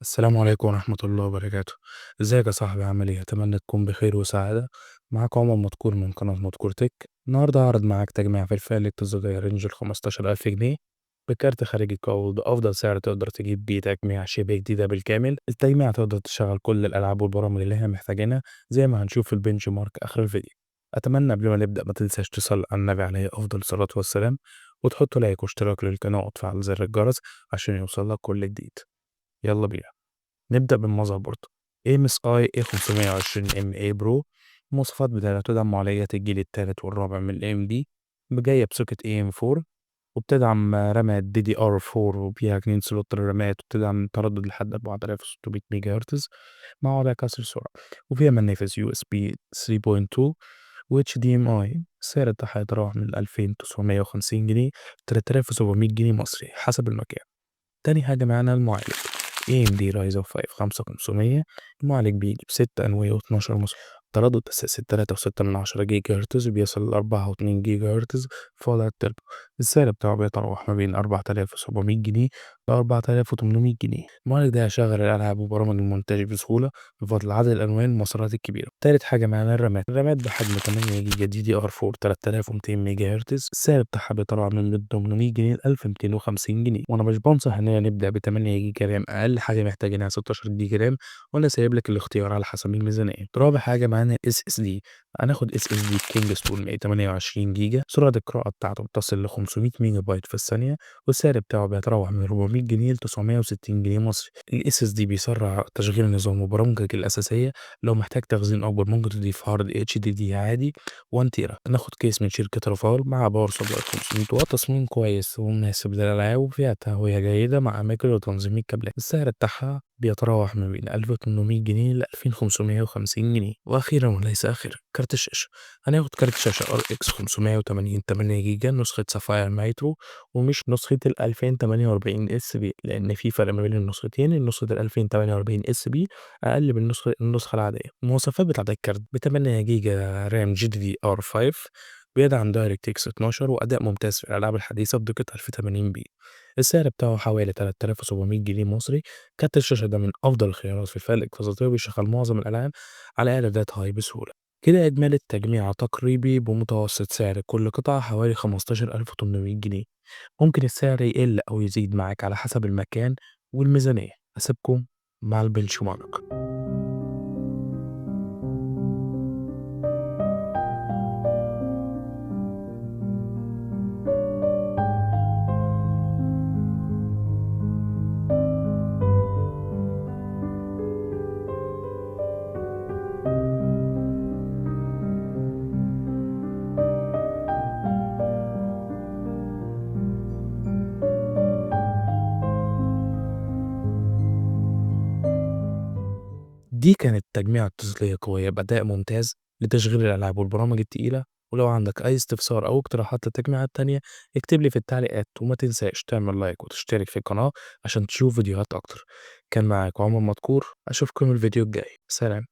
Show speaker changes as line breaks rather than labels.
السلام عليكم ورحمة الله وبركاته. ازيك يا صاحبي؟ عامل ايه؟ اتمنى تكون بخير وسعادة. معاك عمر مدكور من قناة مدكور تك. النهارده هعرض معاك تجميع في الفئة الاقتصادية رينج ال15,000 جنيه بكارت خارجي قوي بأفضل سعر تقدر تجيب بيه تجميع شبه جديدة بالكامل. التجميع تقدر تشغل كل الألعاب والبرامج اللي احنا محتاجينها زي ما هنشوف في البنش مارك آخر الفيديو. أتمنى قبل ما نبدأ ما تنساش تصلي على النبي عليه أفضل الصلاة والسلام، وتحط لايك واشتراك للقناة وتفعل زر الجرس عشان يوصلك كل جديد. يلا بينا نبدأ بالمذر MSI A520MA Pro. المواصفات بتاعتها تدعم معالجات الجيل التالت والرابع من AMD، جاية بسوكت AM4، وبتدعم رامات DDR4 وفيها 2 سلوت للرامات، وبتدعم تردد لحد 4600 ميجا هرتز مع وضع كسر سرعة، وفيها منافذ USB 3.2 و HDMI. السعر بتاعها يتراوح من 2950 جنيه 3700 جنيه مصري حسب المكان. تاني حاجة معانا المعالج AMD Ryzen 5 5500. المعالج بيجي بستة أنوية و12 تردد أساسي 3.6 جيجا هرتز، بيصل ل4.2 جيجا هرتز في وضع التربو. السعر بتاعه بيتراوح ما بين 4700 جنيه ل 4800 جنيه. المعالج ده هيشغل الألعاب وبرامج المونتاج بسهولة بفضل عدد الألوان والمسارات الكبيرة. تالت حاجة معانا الرامات بحجم 8 جيجا DDR4 3200 ميجا هرتز. السعر بتاعها بيتراوح من 800 جنيه ل 1250 جنيه، وأنا مش بنصح إننا نبدأ ب 8 جيجا رام، أقل حاجة محتاجينها 16 جيجا رام، وأنا سايب لك الاختيار على حسب الميزانية. رابع حاجة معانا SSD. هناخد SSD كينجستون 128 جيجا، سرعة القراءة بتاعته بتصل ل 500 ميجا بايت في الثانية، والسعر بتاعه بيتراوح من 400 جنيه ل 960 جنيه مصري. ال SSD بيسرع تشغيل النظام وبرامجك الأساسية. لو محتاج تخزين أكبر ممكن تضيف هارد HDD عادي 1 تيرا. ناخد كيس من شركة رافال مع باور سبلاي 500 واط، تصميم كويس ومناسب للألعاب، وفيها تهوية جيدة مع أماكن وتنظيم الكابلات. السعر بتاعها بيتراوح ما بين 1800 جنيه ل 2550 جنيه. وأخيرا وليس آخرا، كارت الشاشة. هناخد كارت شاشة RX 580 8 جيجا نسخة سافاير مايترو، ومش نسخة ال 2048 اس بي، لأن في فرق ما بين النسختين. نسخة ال 2048 اس بي أقل من النسخة العادية. المواصفات بتاعت الكارت ب 8 جيجا رام GDDR5، بيدعم دايركت اكس 12، وأداء ممتاز في الألعاب الحديثة بدقة 1080p. السعر بتاعه حوالي 3700 جنيه مصري. كارت الشاشة ده من أفضل الخيارات في الفئة الاقتصادية، وبيشغل معظم الألعاب على إعدادات هاي بسهولة. كده إجمالي التجميع تقريبي بمتوسط سعر كل قطعة حوالي 15800 جنيه. ممكن السعر يقل أو يزيد معاك على حسب المكان والميزانية. أسيبكم مع البنش مارك. دي كانت تجميعة تسلية قوية بأداء ممتاز لتشغيل الألعاب والبرامج التقيلة. ولو عندك أي استفسار أو اقتراحات للتجميعات التانية اكتب لي في التعليقات، وما تنساش تعمل لايك وتشترك في القناة عشان تشوف فيديوهات أكتر. كان معاك عمر مدكور، أشوفكم الفيديو الجاي. سلام.